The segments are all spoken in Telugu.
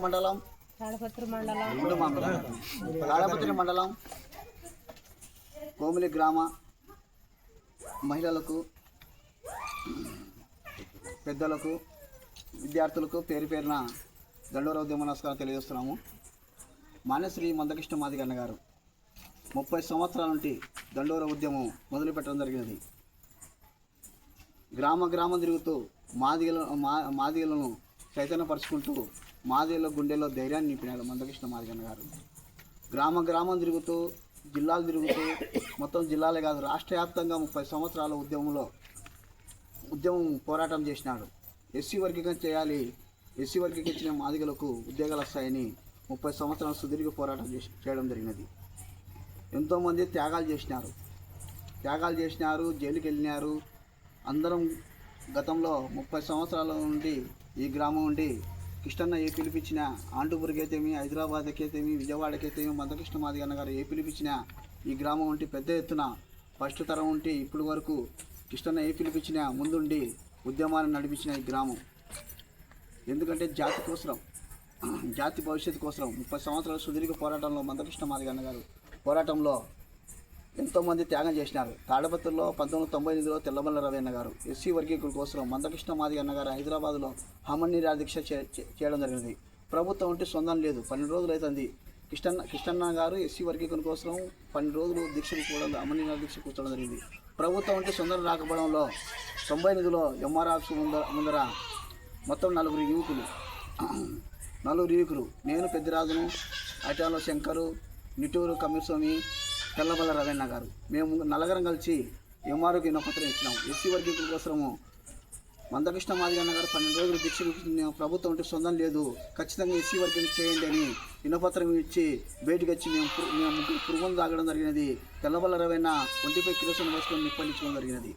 మండలం తాడపత్రి మండలం కోమిలి గ్రామ మహిళలకు, పెద్దలకు, విద్యార్థులకు పేరు పేరున దండోర ఉద్యమ నమస్కారం తెలియజేస్తున్నాము. మాన్యశ్రీ మందకృష్ణ మాదిగన్న గారు 30 సంవత్సరాల నుండి దండోర ఉద్యమం మొదలుపెట్టడం జరిగినది. గ్రామం తిరుగుతూ మాదిగలను చైతన్యపరుచుకుంటూ మాదిగల గుండెల్లో ధైర్యాన్ని నింపినాడు మందకృష్ణ మాదిగన్న గారు. గ్రామం తిరుగుతూ, జిల్లాలు తిరుగుతూ, మొత్తం జిల్లాలే కాదు రాష్ట్ర వ్యాప్తంగా 30 సంవత్సరాల ఉద్యమం పోరాటం చేసినాడు. ఎస్సీ వర్గీకరణ చేయాలి, ఎస్సీ వర్గీకరించిన మాదిగలకు ఉద్యోగాలు వస్తాయని 30 సంవత్సరాలు సుదీర్ఘ పోరాటం చేయడం జరిగినది. ఎంతోమంది త్యాగాలు చేసినారు, జైలుకి వెళ్ళినారు. అందరం గతంలో 30 సంవత్సరాల నుండి ఈ గ్రామం నుండి కృష్ణన్న ఏ పిలిపించిన ఆంటూపురికైతేమి, హైదరాబాద్కైతేమి, విజయవాడకైతేమి మందకృష్ణ మాదిగన్న గారు ఏ పిలిపించిన ఈ గ్రామం ఉంటే పెద్ద ఎత్తున ఫస్ట్ తరం ఉంటే ఇప్పటి వరకు కృష్ణన్న ఏ పిలిపించిన ముందుండి ఉద్యమాన్ని నడిపించిన ఈ గ్రామం. ఎందుకంటే జాతి కోసం, జాతి భవిష్యత్తు కోసం 30 సంవత్సరాల సుదీర్ఘ పోరాటంలో మందకృష్ణ మాదిగన్న గారు పోరాటంలో ఎంతోమంది త్యాగం చేసినారు. తాడపత్రిలో 1998లో తెల్లబల్ల రవీణ గారు ఎస్సీ వర్గీకుల కోసం మందకృష్ణ మాదిగన్న గారు హైదరాబాద్లో హమన్నీరాజ దీక్ష చేయడం జరిగింది. ప్రభుత్వం ఉంటే సొంతం లేదు. 12 రోజులు అవుతుంది. కృష్ణన్న గారు ఎస్సీ వర్గీకుల కోసం 12 రోజులు దీక్షకు కూడా హమన్నీరాజ దీక్ష కూర్చోవడం జరిగింది. ప్రభుత్వం ఉంటే సొంతం రాకపోవడంలో 98లో ఎంఆర్ ఆఫీస్ ముందర మొత్తం 4 యువకులు నేను పెద్దిరాజును, ఐటాలో శంకరు, నిటూరు కమిస్వామి, తెల్లబల్ల రవీణ గారు మేము నలుగురం కలిసి ఎంఆర్ఓకి వినపత్రం ఇచ్చినాము. ఎస్సీ వర్గీకుల కోసము మందకృష్ణ మాదిగన్న గారు 12 రోజులు దీక్ష ప్రభుత్వం ఉంటే సొంతం లేదు, ఖచ్చితంగా ఎస్సీ వర్గీకరణ చేయండి అని వినపత్రం ఇచ్చి బయటకు వచ్చి మేము పురుగులు తాగడం జరిగినది. తెల్లబల్ల రవీణ ఒంటిపై కిరోసిన్ పోసుకొని నిప్పండించడం జరిగినది.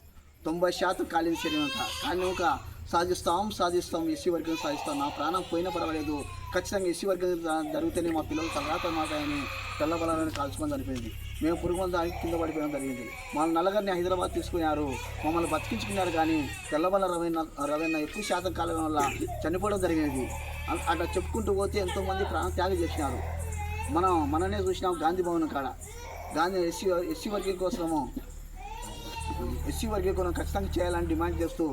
90% కాలిన శరీరంతా కాలినక సాధిస్తాం ఎస్సీ వర్గీకరణ సాధిస్తాం, నా ప్రాణం పోయినా పర్వాలేదు, ఖచ్చితంగా ఎస్సీ వర్గీకరణ జరిగితేనే మా పిల్లలు తర్వాత మాటాయని తెల్లబల్లని కాల్చుకొని చనిపోయింది. మేము పురుగుమంది దానికి కింద పడిపోవడం జరిగింది. మా నలుగురిని హైదరాబాద్ తీసుకున్నారు, మమ్మల్ని బతికించుకున్నారు. కానీ తెల్లబల్ల రవీణ ఎక్కువ శాతం కాలం వల్ల చనిపోవడం జరిగినది. అట్లా చెప్పుకుంటూ పోతే ఎంతోమంది ప్రాణ త్యాగం చేసినారు. మననే చూసినాం గాంధీ భవన్ కాడ ఎస్సీ వర్గీకరణ కోసము ఎస్సీ వర్గీకరణ ఖచ్చితంగా చేయాలని డిమాండ్ చేస్తూ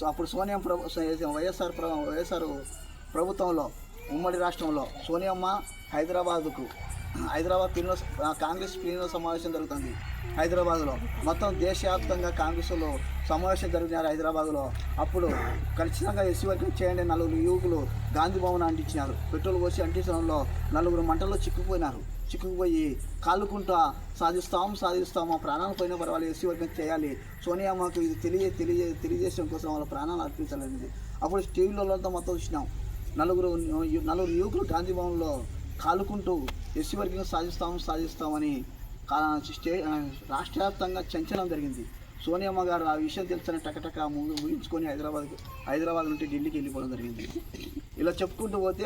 అప్పుడు వైఎస్ఆర్ ప్రభుత్వంలో ఉమ్మడి రాష్ట్రంలో సోనియమ్మ హైదరాబాద్ కాంగ్రెస్ ప్లీనరీ సమావేశం జరుగుతుంది హైదరాబాద్లో. మొత్తం దేశవ్యాప్తంగా కాంగ్రెస్లో సమావేశం జరిగినారు హైదరాబాద్లో. అప్పుడు ఖచ్చితంగా ఎస్సీ వర్గీకరణ చేయండి 4 యువకులు గాంధీ భవన్ అంటించినారు. పెట్రోల్ పోసి అంటించడంలో 4 మంటల్లో చిక్కుకుపోయి కాలుకుంటా సాధిస్తాం మా ప్రాణాలు పోయినా పర్వాలేదు, ఎస్సీ వర్గీకరణ చేయాలి, సోనియామ్మకు ఇది తెలియజేయడం కోసం వాళ్ళ ప్రాణాలు అర్పించాలనేది. అప్పుడు టీవీలలో మొత్తం చూసినాం. 4 యువకులు గాంధీ భవన్లో కాలుకుంటూ ఎస్సీ వర్గీకరణ సాధిస్తామని రాష్ట్ర వ్యాప్తంగా చంచలం జరిగింది. సోనియమ్మ గారు ఆ విషయం తెలుసని టకటక ముగించుకొని హైదరాబాద్ నుండి ఢిల్లీకి వెళ్ళిపోవడం జరిగింది. ఇలా చెప్పుకుంటూ పోతే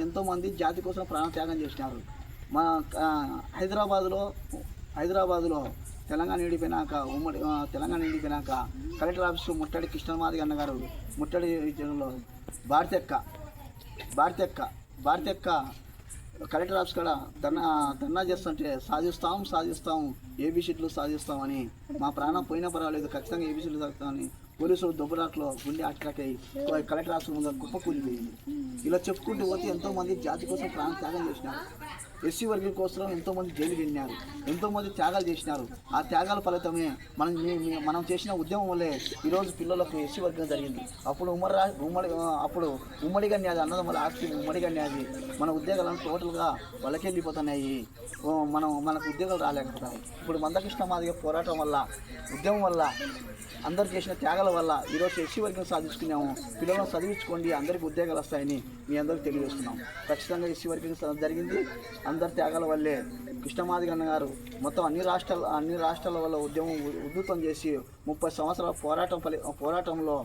ఎంతోమంది జాతి కోసం ప్రాణత్యాగం చేసినారు. మన హైదరాబాదులో తెలంగాణ విడిపోయినాక కలెక్టర్ ఆఫీసు ముట్టడి కృష్ణ మాదిగన్న గారు ముట్టడి విషయంలో భారతెక్క కలెక్టర్ ఆఫీస్ కాడ ధర్నా చేస్తుంటే సాధిస్తాం ఏబీసీలు సాధిస్తామని, మా ప్రాణం పోయినా పర్వాలేదు, ఖచ్చితంగా ఏబీసీలు సాధిస్తామని పోలీసులు దుబ్బరాట్లో గుండె అటాక్ అయ్యి కలెక్టర్ ఆఫీస్ ముందు కుప్ప కూలిపోయింది. ఇలా చెప్పుకుంటూ పోతే ఎంతోమంది జాతి కోసం ప్రాణ త్యాగం చేసినారు. ఎస్సీ వర్గీకరణ కోసం ఎంతోమంది జైలుకి వెళ్ళినారు, ఎంతోమంది త్యాగాలు చేసినారు. ఆ త్యాగాల ఫలితమే మనం చేసిన ఉద్యమం వల్లే ఈరోజు పిల్లలకు ఎస్సీ వర్గీకరణ జరిగింది. అప్పుడు ఉమ్మడిగా న్యాది అన్నదమ్ముల ఆస్తి ఉమ్మడిగా న్యాది మన ఉద్యోగాలను టోటల్గా వాళ్ళకి వెళ్ళిపోతున్నాయి. మనకు ఉద్యోగాలు రాలేకపోతాయి. ఇప్పుడు మందకృష్ణ మాదిగ పోరాటం వల్ల, ఉద్యమం వల్ల, అందరు చేసిన త్యాగాల వల్ల ఈరోజు ఎస్సీ వర్గీకరణ సాధించుకున్నాము. పిల్లలను చదివించుకోండి, అందరికీ ఉద్యోగాలు వస్తాయని మీ అందరికీ తెలియజేస్తున్నాం. ఖచ్చితంగా ఎస్సీ వర్గీకరణ జరిగింది. అందరి త్యాగాల వల్లే కృష్ణ మాదిగన్న గారు మొత్తం అన్ని రాష్ట్రాల వల్ల ఉద్యమం ఉధృతం చేసి 30 సంవత్సరాల పోరాటంలో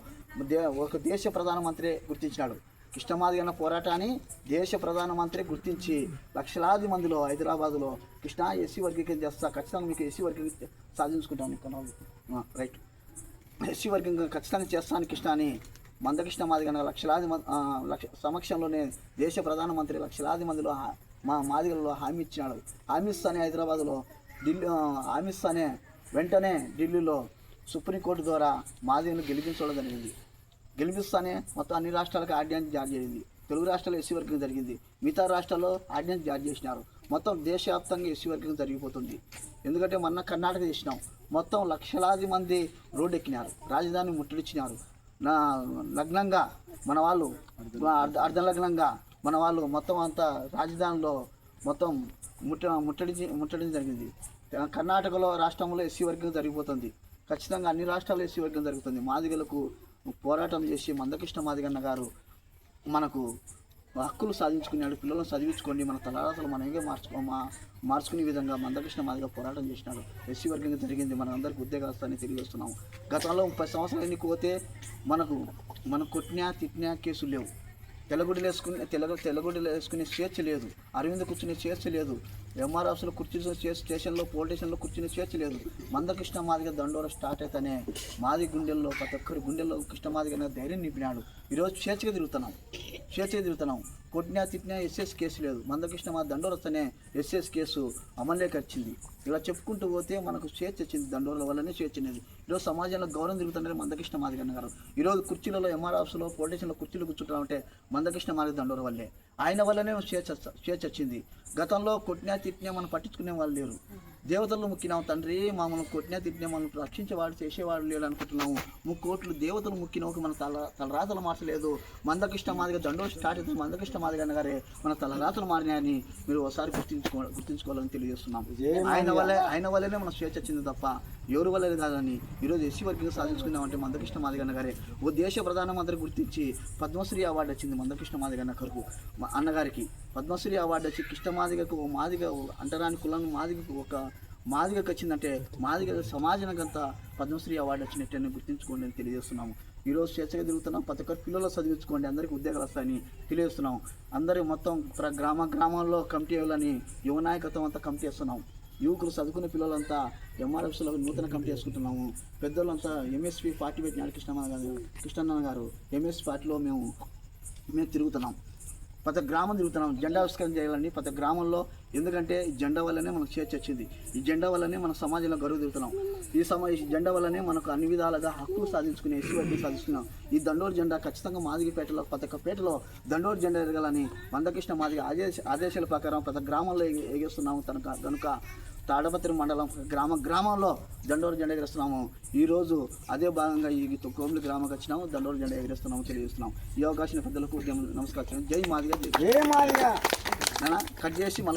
ఒక దేశ ప్రధానమంత్రి గుర్తించినాడు. కృష్ణ మాదిగన్న పోరాటాన్ని దేశ ప్రధానమంత్రి గుర్తించి లక్షలాది మందిలో హైదరాబాద్లో కృష్ణ ఎస్సీ వర్గీకరణ చేస్తా, ఖచ్చితంగా మీకు ఎస్సీ వర్గీకరణ సాధించుకుంటాను రైట్, ఎస్సీ వర్గీకరణ ఖచ్చితంగా చేస్తాను కృష్ణ అని మందకృష్ణ మాదిగ లక్షలాది సమక్షంలోనే దేశ ప్రధానమంత్రి లక్షలాది మందిలో మా మాదిగలలో హామీ ఇచ్చినాడు. హామీ ఇస్తానే హైదరాబాద్లో హామీ ఇస్తానే వెంటనే ఢిల్లీలో సుప్రీంకోర్టు ద్వారా మాదిగను గెలిపించడం జరిగింది. గెలిపిస్తానే మొత్తం అన్ని రాష్ట్రాలకు ఆర్డినెన్స్ జారీ జరిగింది. తెలుగు రాష్ట్రాల్లో ఎస్సీ వర్గం జరిగింది, మిగతా రాష్ట్రాల్లో ఆర్డినెన్స్ జారీ చేసినారు. మొత్తం దేశవ్యాప్తంగా ఎస్సీ వర్గం జరిగిపోతుంది. ఎందుకంటే మొన్న కర్ణాటక చేసినాం, మొత్తం లక్షలాది మంది రోడ్డు ఎక్కినారు, రాజధాని ముట్టడిచ్చినారు. లగ్నంగా మన వాళ్ళు అర్ధలగ్నంగా మన వాళ్ళు మొత్తం అంతా రాజధానిలో మొత్తం ముట్టడి జరిగింది. కర్ణాటకలో రాష్ట్రంలో ఎస్సీ వర్గం జరిగిపోతుంది. ఖచ్చితంగా అన్ని రాష్ట్రాల్లో ఎస్సీ వర్గం జరుగుతుంది. మాదిగలకు పోరాటం చేసి మందకృష్ణ మాదిగన్న గారు మనకు హక్కులు సాధించుకున్నాడు. పిల్లలను చదివించుకోండి, మన తలరాతలు మనమే మార్చుకునే విధంగా మందకృష్ణ మాదిగ పోరాటం చేసినాడు. ఎస్సీ వర్గంగా జరిగింది. మనందరికీ ఉద్యోగాలు వస్తాయని తెలియజేస్తున్నాము. గతంలో 30 సంవత్సరాలు ఎన్నికపోతే మనకు కొట్టినా తిట్టినా కేసులు లేవు. తెల్లగుడ్డలు వేసుకునే స్వేచ్ఛ లేదు. అరవింద్ కూర్చునే స్వేచ్ఛ లేదు. ఎంఆర్ ఆఫీసులో కూర్చుని స్టేషన్లో పోలీస్ స్టేషన్లో కూర్చునే స్వేచ్ఛ లేదు. మందకృష్ణ మాదిగ దండోర స్టార్ట్ అయితేనే మాది గుండెల్లో ప్రతి ఒక్కరి గుండెల్లో కృష్ణ మాదిగ ధైర్యం నింపినాడు. ఈరోజు స్వేచ్ఛగా తిరుగుతున్నాం. కొట్టినా తిట్టినా ఎస్ఎస్ కేసు లేదు. మందకృష్ణ మాది దండోర వస్తేనే ఎస్ఎస్ కేసు అమల్లోకి వచ్చింది. ఇలా చెప్పుకుంటూ పోతే మనకు స్వేచ్ఛ వచ్చింది. దండోర్ల వల్లనే స్వేచ్ఛ అనేది. ఈరోజు సమాజంలో గౌరవం తిరుగుతుంటే మందకృష్ణ మాదిగన్న గారు. ఈరోజు కుర్చీలలో ఎంఆర్ ఆఫీసులో పోలీస్ స్టేషన్లో కుర్చీలు కూర్చుంటామంటే మందకృష్ణ మాదిగ దండోర వల్లే. ఆయన వల్లనే స్వేచ్ఛ వచ్చింది. గతంలో కొట్టినా తిట్టినా మనం పట్టించుకునే వాళ్ళు లేరు. దేవతలు ముక్కినాము తండ్రి, మమ్మల్ని కొట్టినా తిట్టినా మనం రక్షించేవాడు చేసేవాడు లేడు అనుకుంటున్నాము. 3 కోట్లు దేవతలు ముక్కినాక మన తలరాతలు మార్చలేదు. మందకృష్ణ మాదిగ దండోర స్టార్ట్ అయితే మందకృష్ణ మాదిగన్న గారే మన తలరాతలు మారినాయని మీరు ఒకసారి గుర్తించుకోవాలని తెలియజేస్తున్నాం. ఆయన వల్లనే మన స్వేచ్ఛ వచ్చింది తప్ప ఎవరి వల్ల కాదని ఈరోజు ఎస్సీ వర్గంగా సాధించుకున్నామంటే మందకృష్ణ మాదిగన్న గారే. ఓ దేశ ప్రధానమంత్రి గుర్తించి పద్మశ్రీ అవార్డు వచ్చింది మందకృష్ణ మాదిగన్న గారికి. అన్నగారికి పద్మశ్రీ అవార్డు వచ్చి కృష్ణ మాదిగకు ఓ మాదిగ అంటరాని కులం మాదిగకు ఒక మాదిగకు వచ్చిందంటే మాదిగ సమాజానికంతా పద్మశ్రీ అవార్డు వచ్చినట్టు గుర్తించుకోండి అని తెలియజేస్తున్నాము. ఈరోజు స్వేచ్ఛగా తిరుగుతున్నాం. ప్రతి ఒక్కరు పిల్లలు చదివించుకోండి, అందరికీ ఉద్యోగాలు వస్తాయని తెలియజేస్తున్నాం. అందరూ మొత్తం గ్రామాల్లో కమిటీలని యువ నాయకత్వం అంతా కమిటీ వేస్తున్నాం. యువకులు చదువుకునే పిల్లలంతా ఎంఆర్ఎఫ్స్లో నూతన కమిటీ వేసుకుంటున్నాము. పెద్దోళ్ళంతా ఎంఎస్పీ పార్టీ పెట్టినాడు కృష్ణన్న గారు. ఎంఎస్పీ పార్టీలో మేము తిరుగుతున్నాం. ప్రతి గ్రామం తిరుగుతున్నాం. జెండా ఆవిష్కరణ చేయాలని ప్రతి గ్రామంలో. ఎందుకంటే ఈ జెండా వల్లనే మనకు స్వేచ్ఛ వచ్చింది. ఈ జెండా వల్లనే మన సమాజంలో గౌరవ తిరుగుతున్నాం. ఈ జెండా వల్లనే మనకు అన్ని విధాలుగా హక్కులు సాధించుకునే ఎస్సీ వర్గం సాధిస్తున్నాం. ఈ దండోరు జెండా ఖచ్చితంగా మాదిగపేటలో ప్రతి ఒక్క పేటలో దండోరు జెండా ఎరగాలని మందకృష్ణ మాదిగ ఆదేశాల ప్రకారం ప్రతి గ్రామంలో ఎగేస్తున్నాము. కనుక తాడపత్రి మండలం గ్రామంలో దండోరు జెండా ఎగరేస్తున్నాము. ఈరోజు అదే భాగంగా ఈ కోమిలి గ్రామంకి వచ్చినాము, దండోరు జెండా ఎగరేస్తున్నాము తెలియజేస్తున్నాం. ఈ అవకాశం పెద్దలకు నమస్కారం. జై మాదిగ. కట్ చేసి మళ్ళీ